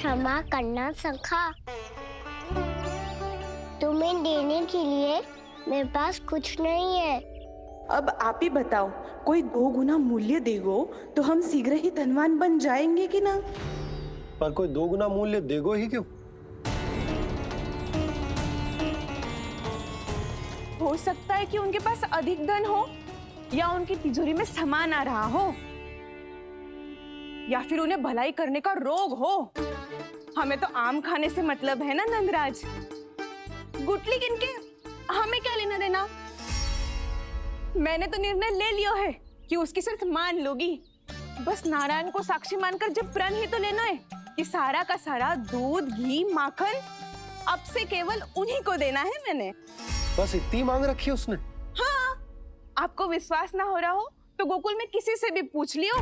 क्षमा करना सीखा। तुम्हें देने के लिए मेरे पास कुछ नहीं है। अब आप ही बताओ, कोई 2 गुना मूल्य देगो तो हम शीघ्र ही धनवान बन जाएंगे कि ना? पर कोई 2 गुना मूल्य देगो ही क्यों? हो सकता है कि उनके पास अधिक धन हो, या उनकी तिजोरी में सामान आ रहा हो, या फिर उन्हें भलाई करने का रोग हो। हमें तो आम खाने से मतलब है ना नंदराज। गुटली गिन के हमें क्या लेना देना। मैंने तो निर्णय ले लिया है कि उसकी शर्त मान लूंगी। बस नारायण को साक्षी मानकर जब प्रण ही तो लेना है कि सारा का सारा दूध, घी, माखन अब से केवल उन्हीं को देना है मैंने। बस इतनी मांग रखी है उसने? हाँ, आपको विश्वास ना हो रहा हो तो गोकुल में किसी से भी पूछ लियो।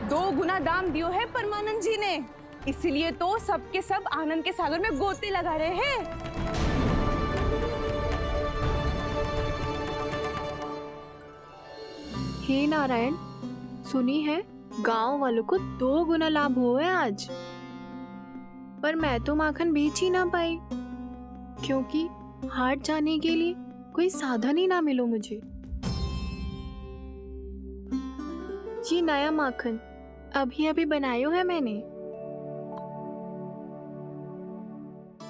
2 गुना दाम दियो है परमानंद जी ने, इसलिए तो सबके सब आनंद के सागर में गोते लगा रहे हैं। हे नारायण, सुनी है गांव वालों को 2 गुना लाभ हुआ है आज। पर मैं तो माखन बेच ही ना पाई, क्योंकि हाट जाने के लिए कोई साधन ही ना मिलो मुझे। ये नया माखन अभी अभी बनायो है मैंने।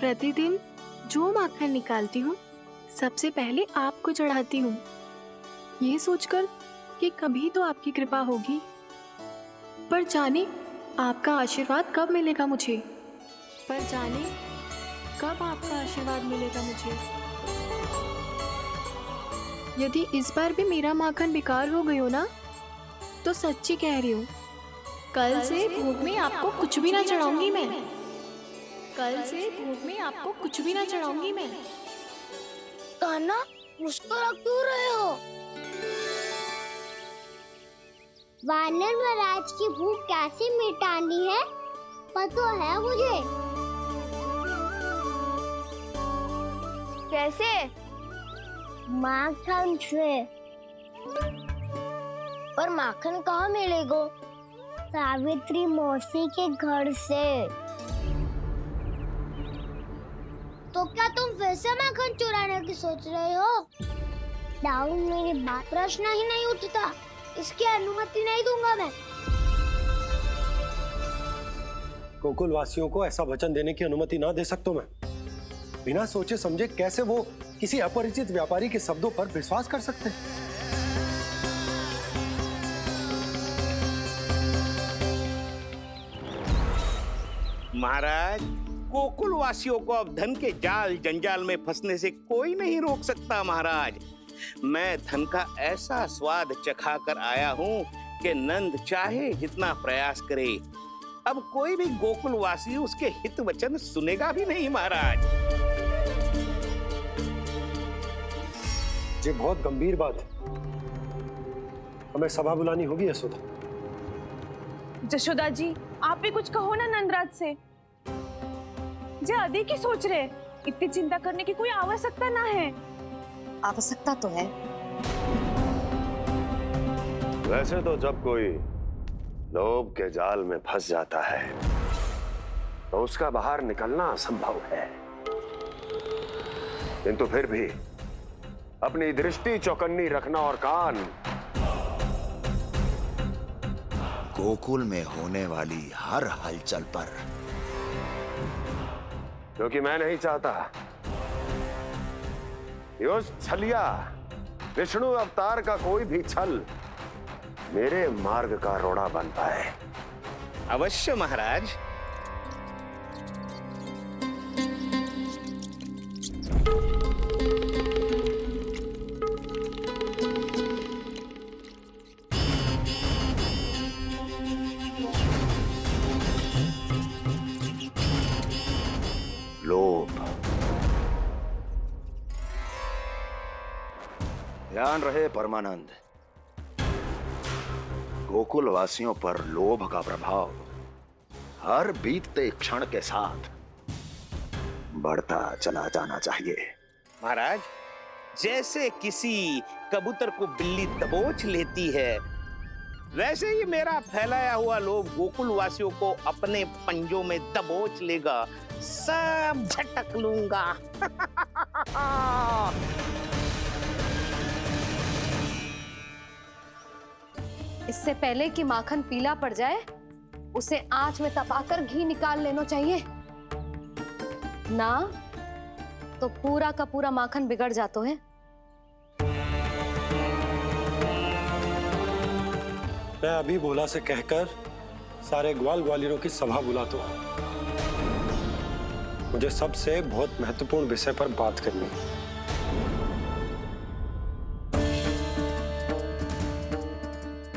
प्रतिदिन जो माखन निकालती हूँ सबसे पहले आपको चढ़ाती हूँ, ये सोचकर कि कभी तो आपकी कृपा होगी। पर जाने आपका आशीर्वाद कब मिलेगा मुझे। पर जाने कब आपका आशीर्वाद मिलेगा मुझे। यदि इस बार भी मेरा माखन बेकार हो गई हो ना, तो सच्ची कह रही हूँ, कल से भोग में आपको कुछ भी ना चढ़ाऊंगी मैं। कल से भोग में आपको कुछ भी ना चढ़ाऊंगी मैं। कान्हा, मुस्कुरा क्यों रहे हो? वानर महाराज की भूख कैसे मिटानी है पता है मुझे। कैसे? माखन से। पर माखन कहाँ मिलेगा? सावित्री मौसी के घर से। तो क्या तुम फिर से माखन चुराने की सोच रहे हो? दाऊद, मेरी बात प्रश्न ही नहीं उठता, इसकी अनुमति नहीं दूंगा मैं। गोकुल वासियों को ऐसा वचन देने की अनुमति ना दे सकता मैं। बिना सोचे समझे कैसे वो किसी अपरिचित व्यापारी के शब्दों पर विश्वास कर सकते हैं? महाराज, गोकुल वासियों को अब धन के जाल जंजाल में फंसने से कोई नहीं रोक सकता। महाराज, मैं धन का ऐसा स्वाद चखा कर आया हूँ कि नंद चाहे जितना प्रयास करे, अब कोई भी गोकुल वासी उसके हित वचन सुनेगा भी नहीं। महाराज, ये बहुत गंभीर बात है, हमें सभा बुलानी होगी यशोदा। जशोदा जी, आप भी कुछ कहो ना नंदराज से। जे अधिक ही सोच रहे, इतनी चिंता करने की कोई आवश्यकता ना है। आवश्यकता तो है। वैसे तो जब कोई लोभ के जाल में फंस जाता है तो उसका बाहर निकलना असंभव है, किंतु फिर भी अपनी दृष्टि चौकन्नी रखना और कान गोकुल में होने वाली हर हलचल पर, क्योंकि मैं नहीं चाहता कि उस छलिया विष्णु अवतार का कोई भी छल मेरे मार्ग का रोड़ा बन पाए। अवश्य महाराज। लोभ। ध्यान रहे परमानंद, गोकुल वासियों पर लोभ का प्रभाव हर बीतते क्षण के साथ बढ़ता चला जाना चाहिए। वैसे ही मेरा फैलाया हुआ लोभ गोकुल वासियों को अपने पंजों में दबोच लेगा, सब झटक लूंगा। इससे पहले कि माखन पीला पड़ जाए, उसे आंच में तपाकर घी निकाल लेना चाहिए ना, तो पूरा का पूरा माखन बिगड़ जाता है। मैं अभी भोला से कहकर सारे ग्वाल ग्वालियरों की सभा बुलाता हूं। मुझे सबसे बहुत महत्वपूर्ण विषय पर बात करनी है।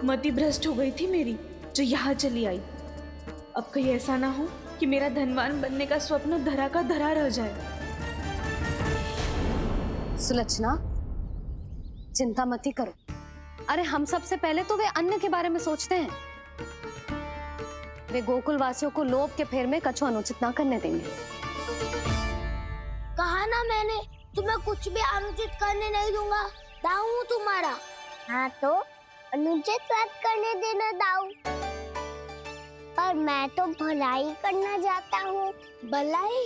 मति भ्रष्ट हो गई थी मेरी, जो यहाँ चली आई। अब कहीं ऐसा ना हो कि मेरा धनवान बनने का स्वप्न धरा का धरा रह जाए। सुलक्षणा, चिंता मत करो। अरे हम सबसे पहले तो वे अन्न के बारे में सोचते हैं। वे गोकुल वासियों को लोभ के फेर में कछु अनुचित ना करने देंगे। कहा ना मैंने, तुम्हें कुछ भी अनुचित करने नहीं दूंगा। दाऊ हूँ तुम्हारा। हाँ तो अनुचित बात करने देना दाऊ। पर मैं तो भलाई करना चाहता हूँ। भलाई?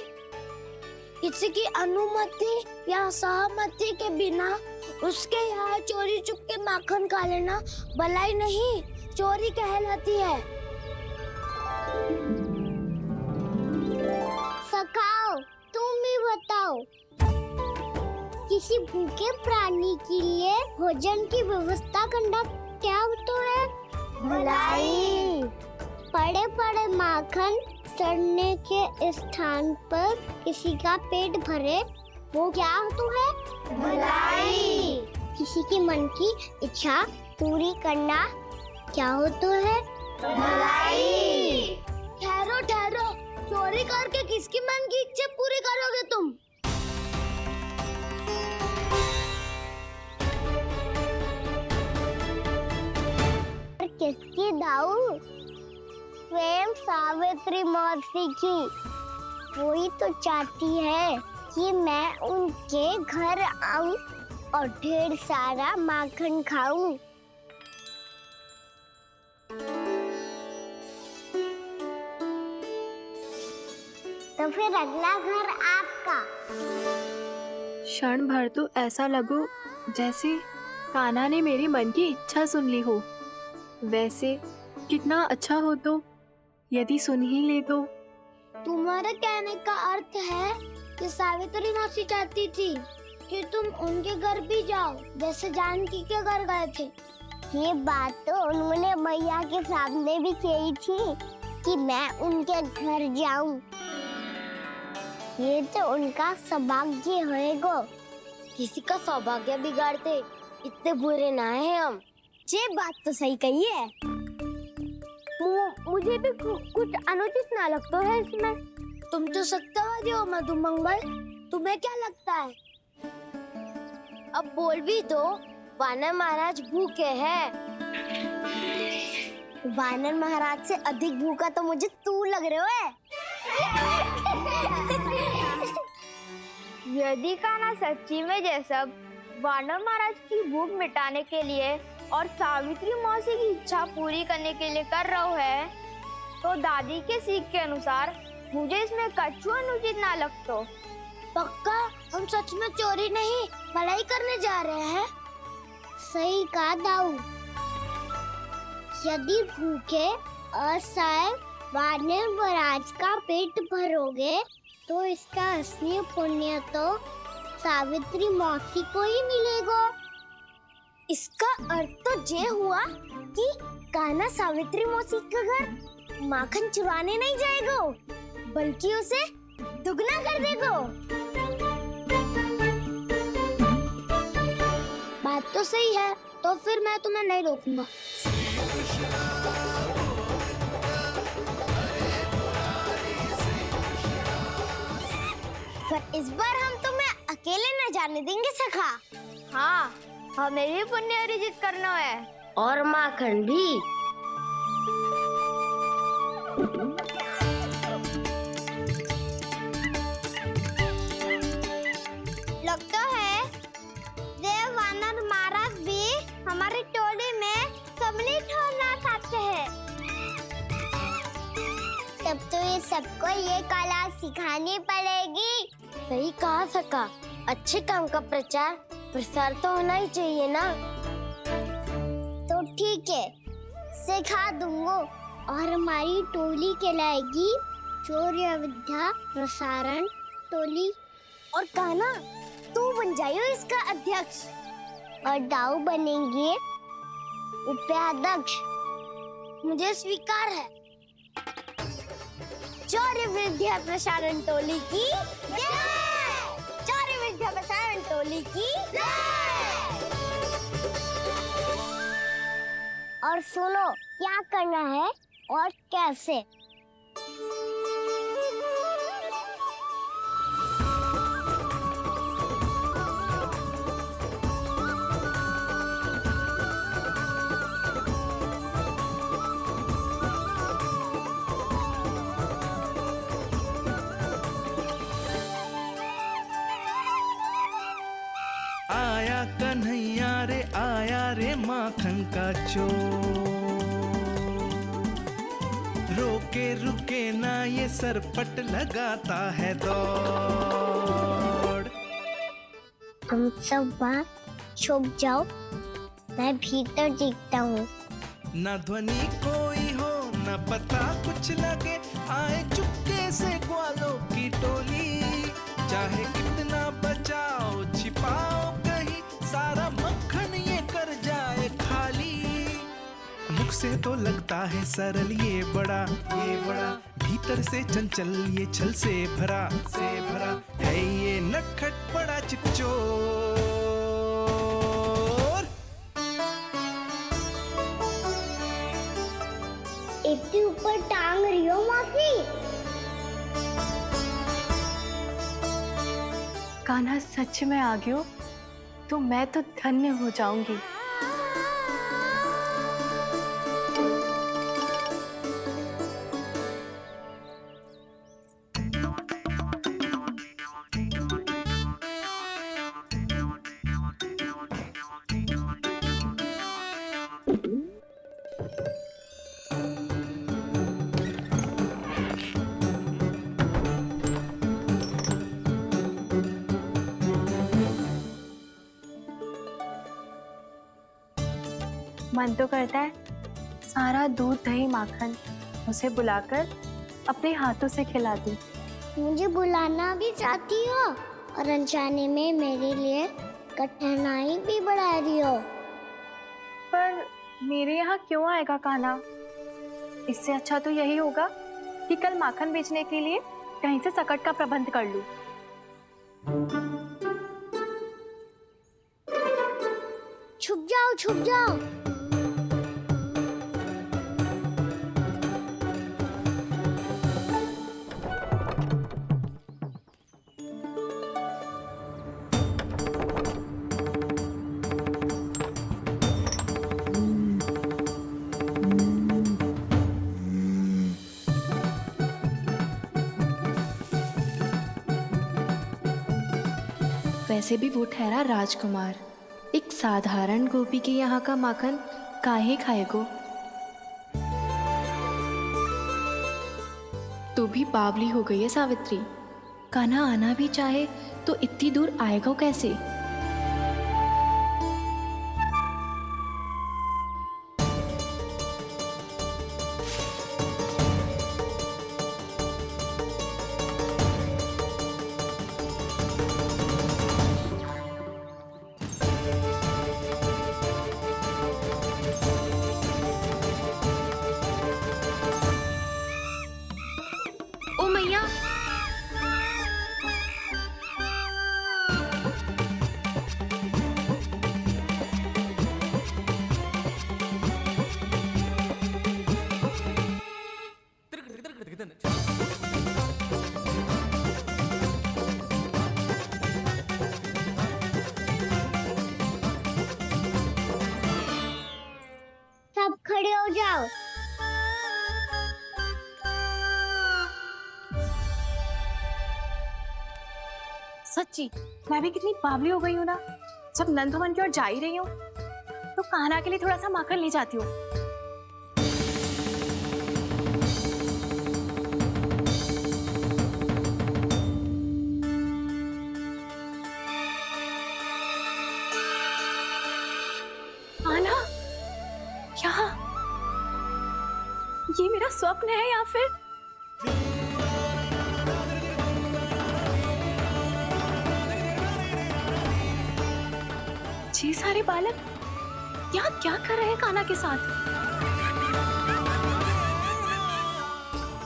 किसी की अनुमति या सहमति के बिना उसके यहाँ चोरी चुप के माखन खा लेना भलाई नहीं, चोरी कहलाती है। सखाओ, तुम ही बताओ, किसी भूखे प्राणी के लिए भोजन की व्यवस्था करना क्या होता है? भलाई। पड़े पड़े माखन चढ़ने के स्थान पर किसी का पेट भरे, वो क्या होता है? भलाई। किसी के मन की इच्छा पूरी करना क्या होता है? भलाई। ठहरो ठहरो, चोरी करके किसकी मन की इच्छा पूरी करोगे तुम? किसकी दाऊ? स्वयं सावित्री मौसी की। वही तो चाहती है कि मैं उनके घर आऊं और ढेर सारा माखन खाऊं। तो फिर अगला घर आपका। क्षण भर तो ऐसा लगो जैसे कान्हा ने मेरे मन की इच्छा सुन ली हो। वैसे कितना अच्छा हो तो यदि सुन ही ले तो। तुम्हारे कहने का अर्थ है कि सावित्री मौसी चाहती थी कि तुम उनके घर भी जाओ, जैसे जानकी के घर गए थे। ये बात तो उन्होंने मैया के सामने भी कही थी कि मैं उनके घर जाऊं। ये तो उनका सौभाग्य होएगा। किसी का सौभाग्य बिगाड़ते इतने बुरे ना है हम। ये बात तो सही कही है। मुझे भी कुछ अनुचित ना लगता है इसमें। तुम तो सत्यवादी हो मधुमंगल, तुम्हें क्या लगता है? अब बोल भी दो, वानर महाराज भूखे हैं। वानर महाराज से अधिक भूखा तो मुझे तू लग रहे हो। यदि कान्हा सच्ची में जैसा वानर महाराज की भूख मिटाने के लिए और सावित्री मौसी की इच्छा पूरी करने के लिए कर रहा है, तो दादी के सीख के अनुसार मुझे इसमें कछु अनुचित ना लगता। पक्का हम सच में चोरी नहीं भलाई करने जा रहे हैं। सही कहा दाऊ। यदि भूखे असहाय वानर महाराज का पेट भरोगे तो इसका असली पुण्य तो सावित्री मौसी को ही मिलेगा। इसका अर्थ तो ये हुआ कि कान्हा सावित्री मौसी का घर माखन चुराने नहीं जाएगा, बल्कि उसे दुगना कर देगा। बात तो सही है, तो फिर मैं तुम्हें नहीं रोकूंगा। पर इस बार हम तुम्हें अकेले न जाने देंगे सखा। हाँ, हमें भी पुण्य अर्जित करना है और माखन भी। लगता है देव वानर महाराज भी हमारी टोली में सम्मिलित होना था। तो ये सबको ये कला सिखानी पड़ेगी। सही कहा सका। अच्छे काम का प्रचार प्रसार तो होना ही चाहिए ना। तो ठीक है, सिखा दूंगा। और हमारी टोली कहलाएगी शौर्य विद्या प्रसारण टोली। और कान्हा, तू बन जाइयो इसका अध्यक्ष और दाऊ बनेंगे उपाध्यक्ष। मुझे स्वीकार है। शौर्य विद्या प्रसारण टोली की जय! शौर्य विद्या प्रसारण टोली की जय! और सुनो, क्या करना है और कैसे। आया कन्हैया रे आया रे माखन का चोर, रोके रुके ना ये सरपट लगाता है दौड़। तुम सब वहाँ छुप जाओ, मैं भीतर देखता हूँ। ना ध्वनि कोई हो ना पता कुछ लगे, आए चुपके से ग्वालों की टोली। चाहे कितना बचाओ छिपाओ कहीं, सारा मक्खन ये कर जाए खाली। मुख से तो लगता है सरल ये बड़ा भीतर से चंचल ये छल से भरा है ये नटखट बड़ा चिच्चोर। इतनी ऊपर टांग रही हो मासी। कान्हा सच में आ गयो तो मैं तो धन्य हो जाऊंगी। मन तो करता है सारा दूध दही माखन उसे बुलाकर अपने हाथों से खिला दूं। मुझे बुलाना भी चाहती हो और अनजाने में मेरे लिए कठिनाई भी बढ़ा रही हो। पर मेरे यहाँ क्यों आएगा कान्हा? इससे अच्छा तो यही होगा कि कल माखन बेचने के लिए कहीं से सकट का प्रबंध कर लूं। छुप जाओ छुप जाओ। वैसे भी वो ठहरा राजकुमार, एक साधारण गोपी के यहाँ का माखन काहे खाएगो। तू भी बावली हो गई है सावित्री। कान्हा आना भी चाहे तो इतनी दूर आएगा कैसे? ओ मैया, सब खड़े हो जाओ। सच्ची मैं भी कितनी बावली हो गई हूँ ना। जब नंद भवन की ओर जा ही रही हूँ तो कान्हा के लिए थोड़ा सा माखन ले जाती हूँ। क्या ये मेरा स्वप्न है या फिर ये सारे बालक यहाँ क्या कर रहे हैं कान्हा के साथ?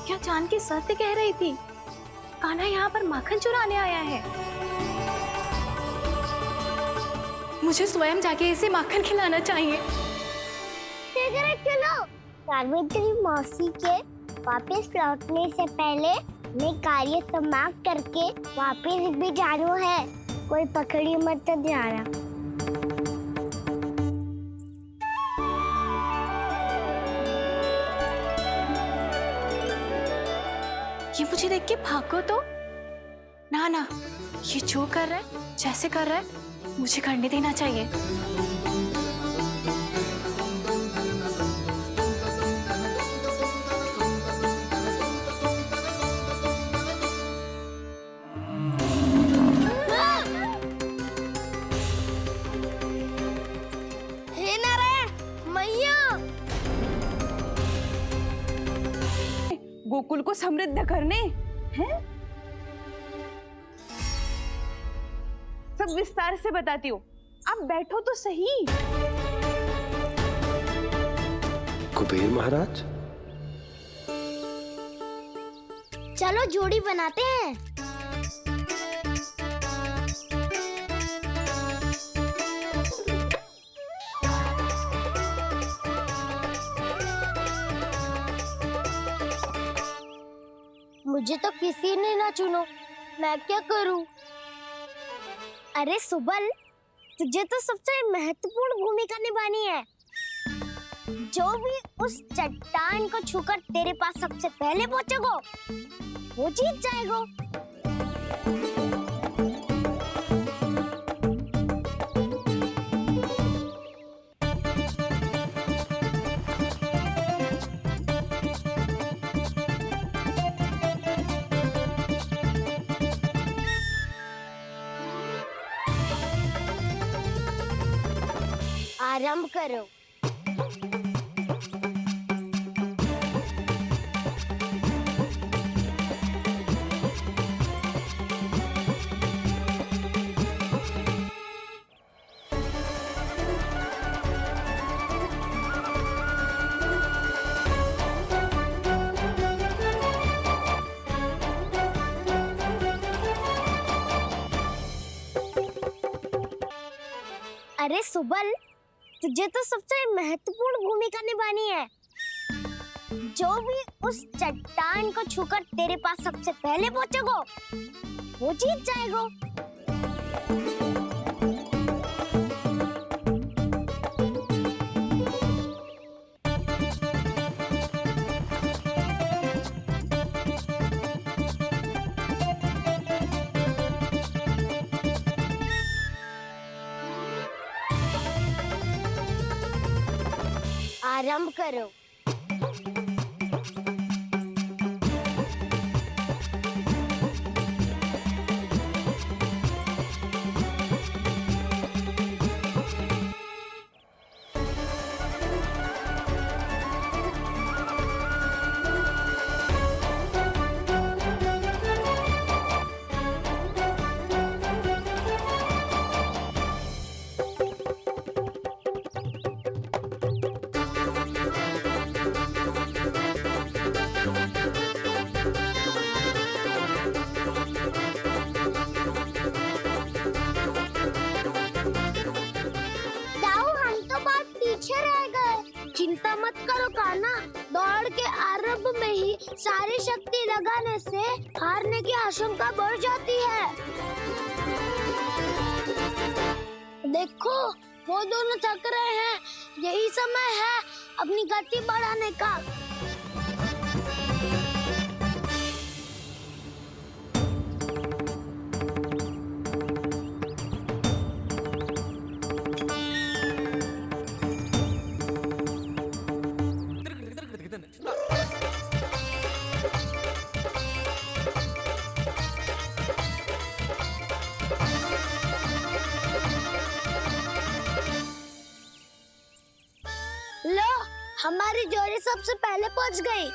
क्या जानकी सत्य कह रही थी? कान्हा यहाँ पर माखन चुराने आया है। मुझे स्वयं जाके इसे माखन खिलाना चाहिए। चलो सावित्री मौसी के वापस लौटने से पहले मैं कार्य समाप्त करके वापस भी जाना है। कोई पकड़ी मत जाना। ये मुझे देख के भागो तो ना ना, ये जो कर रहा है जैसे कर रहा है मुझे करने देना चाहिए। हे नारायण मैया, गोकुल को समृद्ध करने हैं? सब विस्तार से बताती हूँ, आप बैठो तो सही। कुबेर महाराज, चलो जोड़ी बनाते हैं। मुझे तो किसी ने ना चुनो, मैं क्या करूं? अरे सुबल, तुझे तो सबसे महत्वपूर्ण भूमिका निभानी है। जो भी उस चट्टान को छूकर तेरे पास सबसे पहले पहुंचेगा वो जीत जाएगा। आरंभ करो। अरे सुबल, तुझे तो सबसे महत्वपूर्ण भूमिका निभानी है। जो भी उस चट्टान को छूकर तेरे पास सबसे पहले पहुंचेगा वो जीत जाएगा। आरंभ करो। चिंता मत करो कान्हा, दौड़ के आरंभ में ही सारी शक्ति लगाने से हारने की आशंका बढ़ जाती है। देखो वो दोनों थक रहे हैं, यही समय है अपनी गति बढ़ाने का। लो, हमारी जोड़ी सबसे पहले पहुंच गई।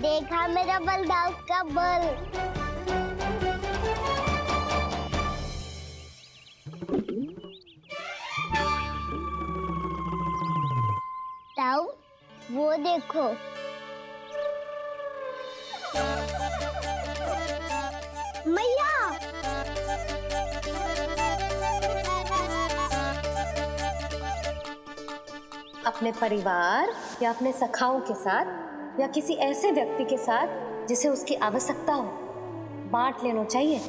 देखा मेरा बलदाव का बल। ताऊ, वो देखो। मैया। अपने परिवार या अपने सखाओं के साथ या किसी ऐसे व्यक्ति के साथ जिसे उसकी आवश्यकता हो, बांट लेना चाहिए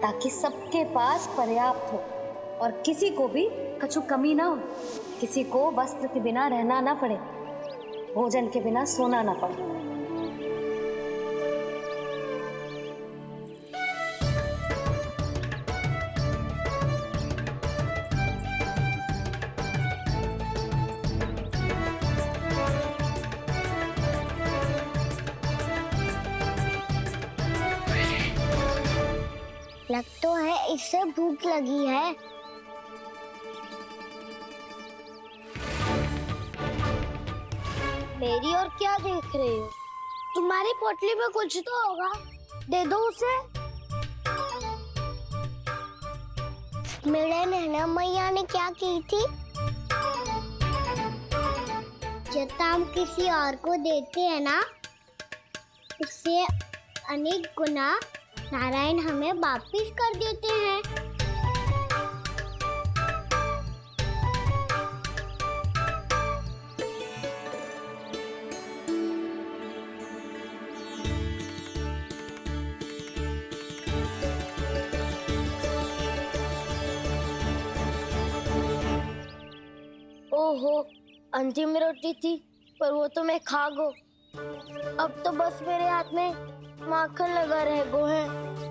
ताकि सबके पास पर्याप्त हो और किसी को भी कछु कमी ना हो, किसी को वस्त्र के बिना रहना ना पड़े, भोजन के बिना सोना ना पड़े। लग तो है इससे भूख लगी है। मेरी और क्या देख रहे हो? तुम्हारी पोटली में कुछ तो होगा, दे दो उसे। मेरे नैना मैया ने क्या की थी? जब हम किसी और को देते हैं ना, उससे अनेक गुना नारायण हमें वापिस कर देते हैं। ओहो, अंतिम रोटी थी, पर वो तो मैं खा गो। अब तो बस मेरे हाथ में माखन लगा रह गो है।